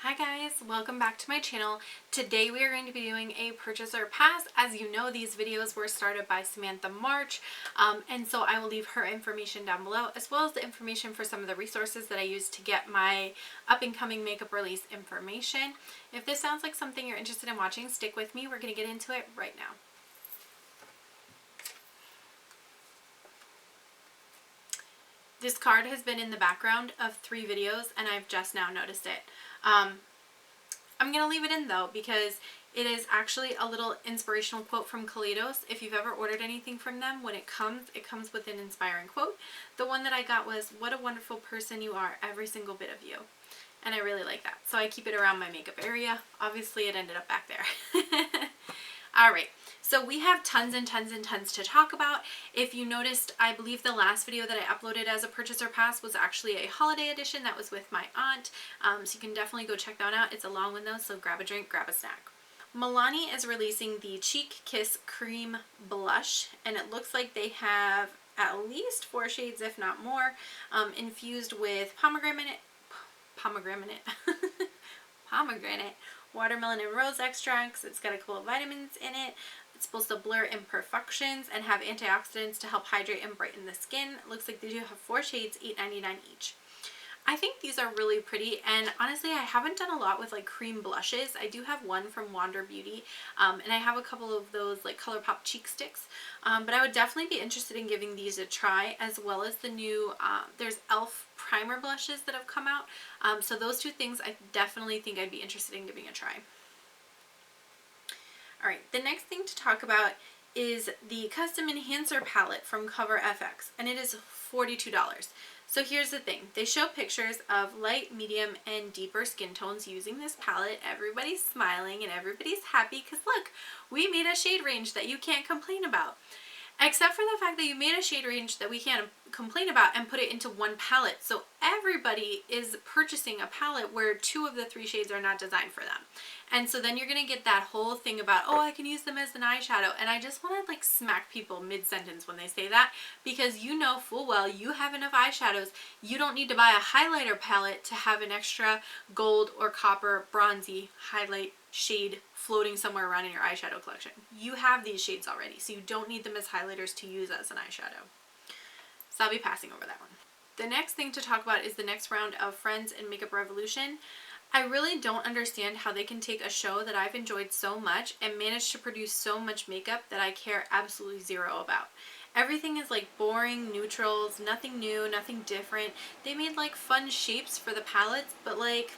Hi guys, welcome back to my channel. Today we are going to be doing a purchase or pass. As you know, these videos were started by Samantha March, and so I will leave her information down below, as well as the information for some of the resources that I use to get my up and coming makeup release information. If this sounds like something you're interested in watching, stick with me. We're going to get into it right now. This card has been in the background of 3 videos and I've just now noticed it. I'm going to leave it in though because it is actually a little inspirational quote from Kaleidos. If you've ever ordered anything from them, when it comes with an inspiring quote. The one that I got was, "What a wonderful person you are, every single bit of you." And I really like that. So I keep it around my makeup area. Obviously it ended up back there. Alright, so we have tons and tons and tons to talk about. If you noticed, I believe the last video that I uploaded as a purchase or pass was actually a holiday edition that was with my aunt. So you can definitely go check that out. It's a long one though, so grab a drink, grab a snack. Milani is releasing the Cheek Kiss Cream Blush, and it looks like they have at least 4 shades, if not more, infused with pomegranate, watermelon and rose extracts. It's got a couple of vitamins in it. It's supposed to blur imperfections and have antioxidants to help hydrate and brighten the skin. It looks like they do have 4 shades, $8.99 each. I think these are really pretty, and honestly I haven't done a lot with like cream blushes. I do have one from Huda Beauty, and I have a couple of those like Colourpop cheek sticks, but I would definitely be interested in giving these a try, as well as the new there's e.l.f. primer blushes that have come out, so those 2 things I definitely think I'd be interested in giving a try. Alright, the next thing to talk about is the Custom Enhancer palette from Cover FX, and it is $42. So here's the thing, they show pictures of light, medium, and deeper skin tones using this palette. Everybody's smiling and everybody's happy because look, we made a shade range that you can't complain about. Except for the fact that you made a shade range that we can't complain about and put it into one palette. So everybody is purchasing a palette where 2 of the 3 shades are not designed for them. And so then you're going to get that whole thing about, oh, I can use them as an eyeshadow. And I just want to like smack people mid-sentence when they say that, because you know full well you have enough eyeshadows. You don't need to buy a highlighter palette to have an extra gold or copper bronzy highlight shade floating somewhere around in your eyeshadow collection. You have these shades already, so you don't need them as highlighters to use as an eyeshadow. So I'll be passing over that one. The next thing to talk about is the next round of Friends and Makeup Revolution. I really don't understand how they can take a show that I've enjoyed so much and manage to produce so much makeup that I care absolutely zero about. Everything is like boring neutrals, nothing new, nothing different. They made like fun shapes for the palettes, but like,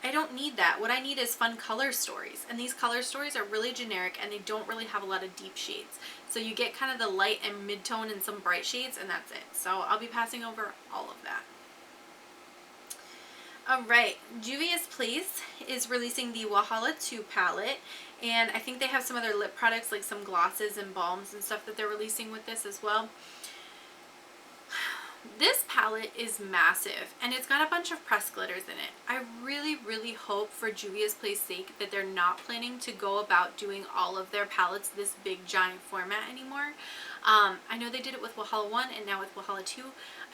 I don't need that. What I need is fun color stories, and these color stories are really generic and they don't really have a lot of deep shades. So you get kind of the light and mid-tone and some bright shades, and that's it. So I'll be passing over all of that. Alright, Juvia's Place is releasing the Walhalla 2 palette, and I think they have some other lip products like some glosses and balms and stuff that they're releasing with this as well. This palette is massive, and it's got a bunch of pressed glitters in it. I really hope for Juvia's Place sake that they're not planning to go about doing all of their palettes this big giant format anymore. I know they did it with Walhalla 1 and now with Walhalla 2.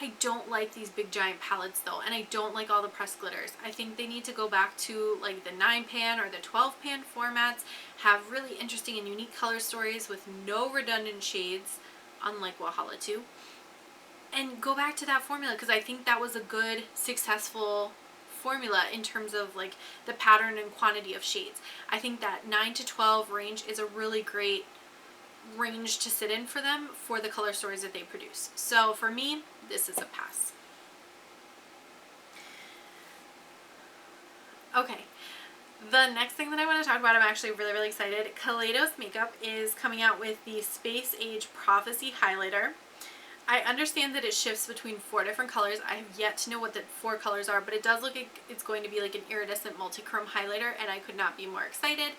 I don't like these big giant palettes though, and I don't like all the pressed glitters. I think they need to go back to like the 9-pan or the 12-pan formats, have really interesting and unique color stories with no redundant shades, unlike Walhalla 2. And go back to that formula, because I think that was a good, successful formula in terms of like the pattern and quantity of shades. I think that 9 to 12 range is a really great range to sit in for them for the color stories that they produce. So for me, this is a pass. Okay. The next thing that I want to talk about, I'm actually really excited. Kaleidos Makeup is coming out with the Space Age Prophecy Highlighter. I understand that it shifts between 4 different colors. I have yet to know what the 4 colors are, but it does look like it's going to be like an iridescent multi-chrome highlighter, and I could not be more excited.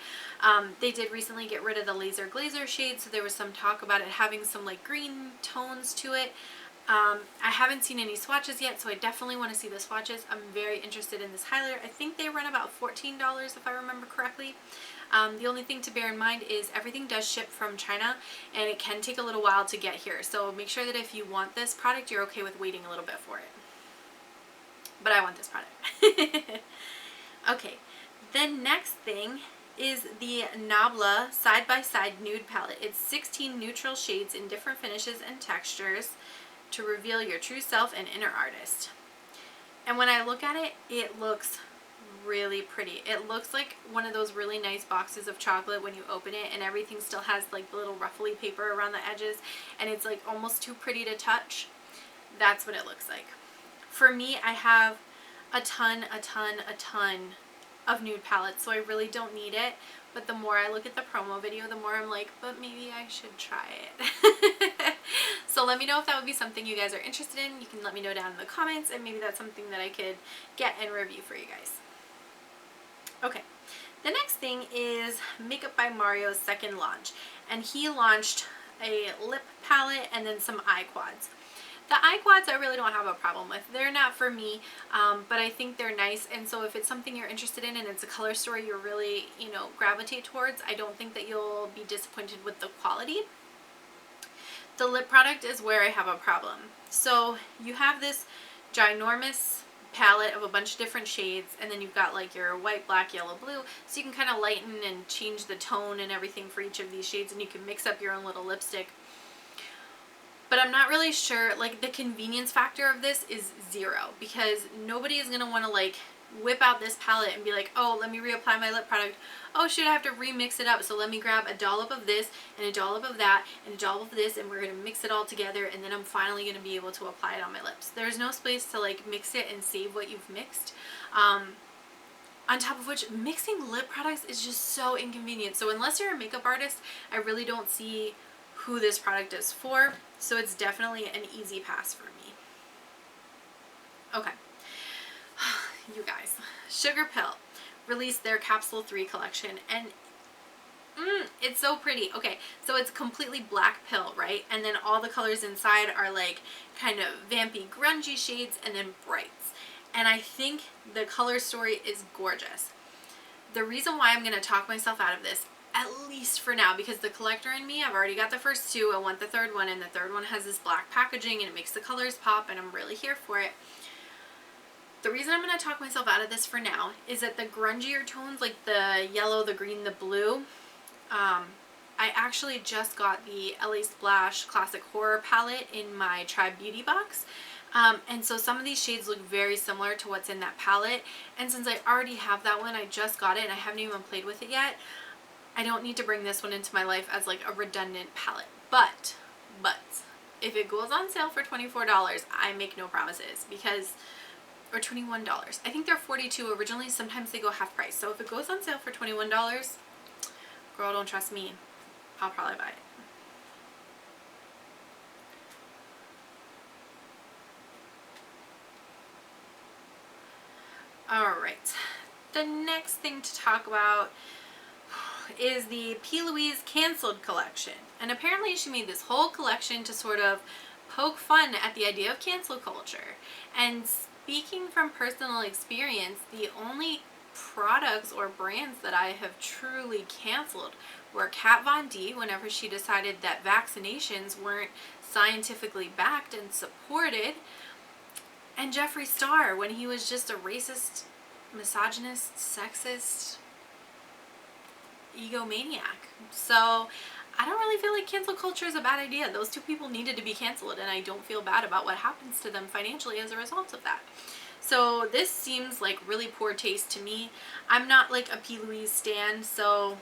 They did recently get rid of the laser glazer shade, so there was some talk about it having some like green tones to it. I haven't seen any swatches yet, so I definitely want to see the swatches. I'm very interested in this highlighter. I think they run about $14 if I remember correctly. The only thing to bear in mind is everything does ship from China, and it can take a little while to get here. So make sure that if you want this product, you're okay with waiting a little bit for it. But I want this product. Then next thing is the Nabla Side by Side Nude Palette. It's 16 neutral shades in different finishes and textures to reveal your true self and inner artist. And when I look at it, it looks really pretty. It looks like one of those really nice boxes of chocolate when you open it and everything still has like the little ruffly paper around the edges and it's like almost too pretty to touch. That's what it looks like. For me, I have a ton of nude palettes, so I really don't need it. But the more I look at the promo video, the more I'm like, but maybe I should try it. So let me know if that would be something you guys are interested in. You can let me know down in the comments, and maybe that's something that I could get and review for you guys. Okay, the next thing is Makeup by Mario's second launch, and he launched a lip palette and then some eye quads. The eye quads I really don't have a problem with. They're not for me, but I think they're nice, and so if it's something you're interested in and it's a color story you really, gravitate towards, I don't think that you'll be disappointed with the quality. The lip product is where I have a problem. So you have this ginormous palette of a bunch of different shades, and then you've got like your white, black, yellow, blue, so you can kind of lighten and change the tone and everything for each of these shades, and you can mix up your own little lipstick. But I'm not really sure, like the convenience factor of this is zero, because nobody is going to want to like whip out this palette and be like, oh, let me reapply my lip product. Oh shoot, I have to remix it up, so let me grab a dollop of this and a dollop of that and a dollop of this, and we're going to mix it all together, and then I'm finally going to be able to apply it on my lips. There's no space to like mix it and save what you've mixed. On top of which, mixing lip products is just so inconvenient. So unless you're a makeup artist, I really don't see who this product is for. So it's definitely an easy pass for me. Okay. You guys, Sugarpill released their Capsule 3 collection, and it's so pretty. Okay, so it's completely black pill, right? And then all the colors inside are like kind of vampy, grungy shades and then brights. And I think the color story is gorgeous. The reason why I'm going to talk myself out of this, at least for now, because the collector in me, I've already got the first two, I want the third one, and the third one has this black packaging and it makes the colors pop, and I'm really here for it. The reason I'm going to talk myself out of this for now is that the grungier tones, like the yellow, the green, the blue, I actually just got the LA Splash Classic Horror palette in my Tribe Beauty box. And so some of these shades look very similar to what's in that palette, and since I already have that one, I just got it and I haven't even played with it yet, I don't need to bring this one into my life as like a redundant palette. But if it goes on sale for $24, I make no promises, because, or $21. I think they're $42 originally. Sometimes they go half price. So if it goes on sale for $21, girl, don't trust me. I'll probably buy it. Alright, the next thing to talk about is the Louise canceled collection. And apparently she made this whole collection to sort of poke fun at the idea of cancel culture. And speaking from personal experience, the only products or brands that I have truly canceled were Kat Von D whenever she decided that vaccinations weren't scientifically backed and supported, and Jeffree Star when he was just a racist, misogynist, sexist egomaniac. So I don't really feel like cancel culture is a bad idea. Those two people needed to be canceled, and I don't feel bad about what happens to them financially as a result of that. So this seems like really poor taste to me. I'm not like a P. Louise stan, so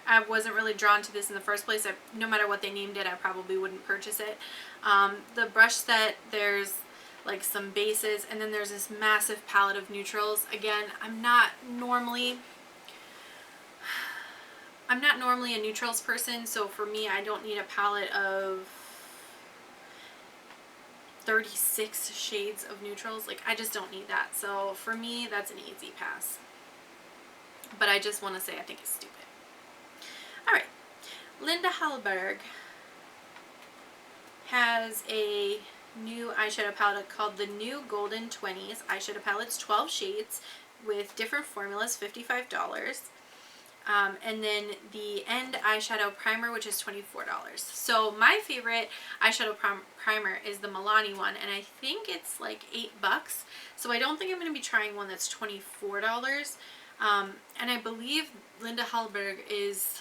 I wasn't really drawn to this in the first place. No matter what they named it, I probably wouldn't purchase it. The brush set, there's like some bases, and then there's this massive palette of neutrals. Again, I'm not normally a neutrals person, so for me, I don't need a palette of 36 shades of neutrals. Like, I just don't need that. So for me, that's an easy pass. But I just want to say I think it's stupid. Alright, Linda Hallberg has a new eyeshadow palette called the New Golden 20s eyeshadow palette. It's 12 shades with different formulas, $55. And then the End eyeshadow primer, which is $24. So my favorite eyeshadow primer is the Milani one, and I think it's like $8. So I don't think I'm going to be trying one that's $24. And I believe Linda Hallberg is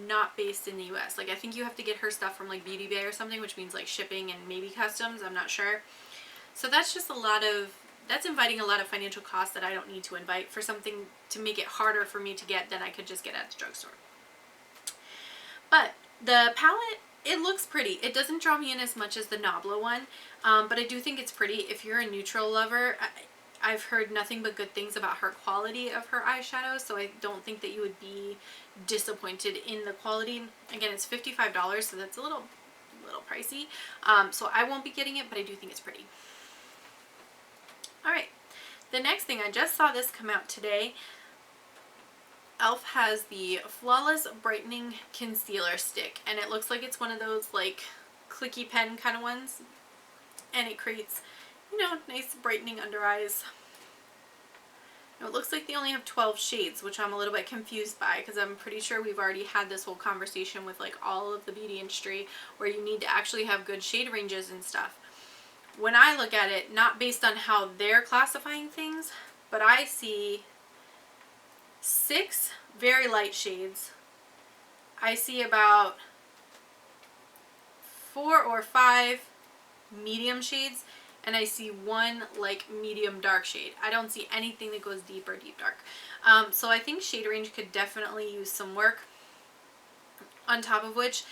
not based in the US. Like, I think you have to get her stuff from like Beauty Bay or something, which means like shipping and maybe customs, I'm not sure. So that's just that's inviting a lot of financial costs that I don't need to invite for something to make it harder for me to get than I could just get at the drugstore. But the palette, it looks pretty. It doesn't draw me in as much as the Nabla one, but I do think it's pretty. If you're a neutral lover, I've heard nothing but good things about her quality of her eyeshadow, so I don't think that you would be disappointed in the quality. Again, it's $55, so that's a little pricey. So I won't be getting it, but I do think it's pretty. Alright, the next thing, I just saw this come out today. e.l.f. has the Flawless Brightening Concealer Stick, and it looks like it's one of those like clicky pen kind of ones, and it creates, you know, nice brightening under eyes. Now, it looks like they only have 12 shades, which I'm a little bit confused by, because I'm pretty sure we've already had this whole conversation with like all of the beauty industry where you need to actually have good shade ranges and stuff. When I look at it, not based on how they're classifying things, but I see 6 very light shades. I see about 4 or 5 medium shades, and I see 1 like medium dark shade. I don't see anything that goes deep or deep dark. So I think shade range could definitely use some work. On top of which,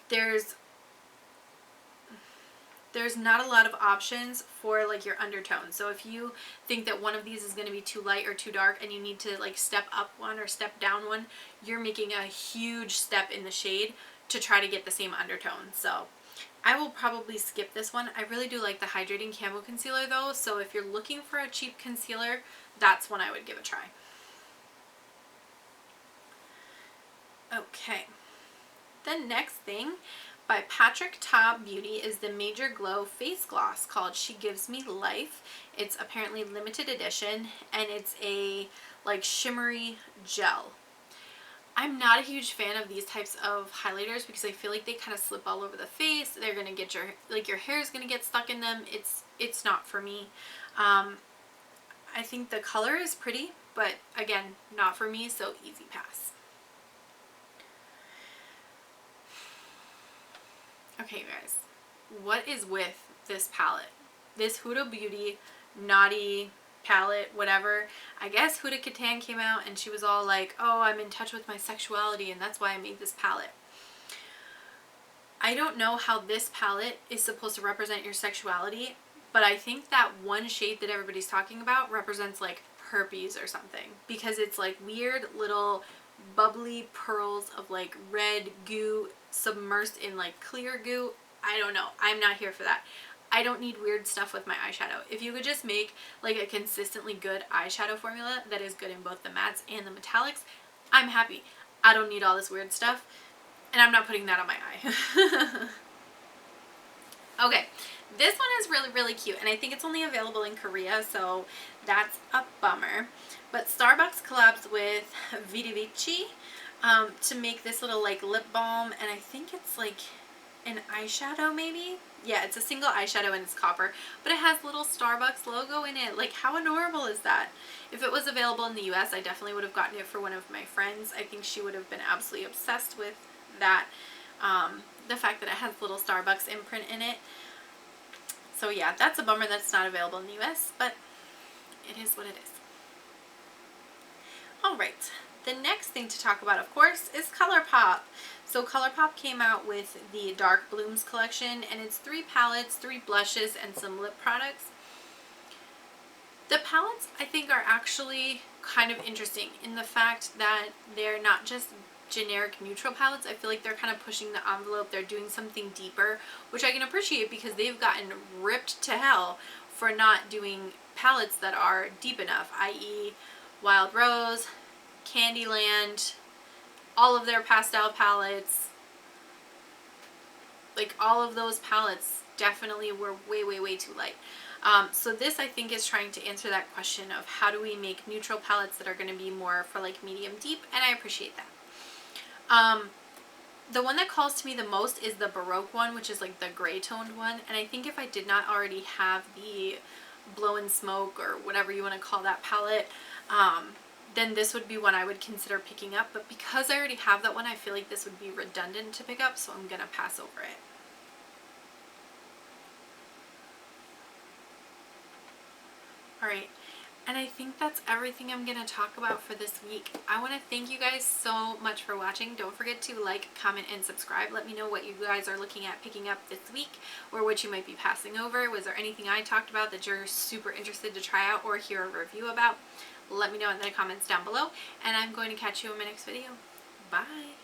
there's not a lot of options for like your undertone. So if you think that one of these is going to be too light or too dark and you need to like step up one or step down one, you're making a huge step in the shade to try to get the same undertone. So I will probably skip this one. I really do like the Hydrating Camo Concealer though, so if you're looking for a cheap concealer, that's one I would give a try. Okay, the next thing by Patrick Ta Beauty is the Major Glow Face Gloss called She Gives Me Life. It's apparently limited edition, and it's a like shimmery gel. I'm not a huge fan of these types of highlighters because I feel like they kind of slip all over the face. They're gonna get your hair is gonna get stuck in them. It's not for me. I think the color is pretty, but again, not for me, so easy pass. Okay, guys, what is with this palette? This Huda Beauty Naughty palette, whatever. I guess Huda Katan came out and she was all like, oh, I'm in touch with my sexuality and that's why I made this palette. I don't know how this palette is supposed to represent your sexuality, but I think that one shade that everybody's talking about represents like herpes or something, because it's like weird little bubbly pearls of like red goo submersed in like clear goo. I don't know. I'm not here for that. I don't need weird stuff with my eyeshadow. If you could just make like a consistently good eyeshadow formula that is good in both the mattes and the metallics, I'm happy. I don't need all this weird stuff, and I'm not putting that on my eye. Okay, this one is really, really cute, and I think it's only available in Korea, so that's a bummer. But Starbucks collabs with Vita Vici to make this little like lip balm, and I think it's like an eyeshadow maybe? Yeah, it's a single eyeshadow and it's copper, but it has little Starbucks logo in it. Like, how adorable is that? If it was available in the US, I definitely would have gotten it for one of my friends. I think she would have been absolutely obsessed with that. The fact that it has little Starbucks imprint in it. So yeah, that's a bummer that's not available in the US, but it is what it is. Alright, the next thing to talk about, of course, is Colourpop. So Colourpop came out with the Dark Blooms collection, and it's 3 palettes, 3 blushes, and some lip products. The palettes, I think, are actually kind of interesting in the fact that they're not just generic neutral palettes. I feel like they're kind of pushing the envelope. They're doing something deeper, which I can appreciate because they've gotten ripped to hell for not doing palettes that are deep enough, i.e. Wild Rose, Candyland, all of their pastel palettes. Like, all of those palettes definitely were way, way, way too light. So this, I think, is trying to answer that question of how do we make neutral palettes that are going to be more for like medium deep, and I appreciate that. The one that calls to me the most is the Baroque one, which is like the gray toned one, and I think if I did not already have the Blow and Smoke or whatever you want to call that palette, then this would be one I would consider picking up. But because I already have that one, I feel like this would be redundant to pick up, so I'm going to pass over it. Alright, and I think that's everything I'm going to talk about for this week. I want to thank you guys so much for watching. Don't forget to like, comment, and subscribe. Let me know what you guys are looking at picking up this week, or what you might be passing over. Was there anything I talked about that you're super interested to try out or hear a review about? Let me know in the comments down below, and I'm going to catch you in my next video. Bye!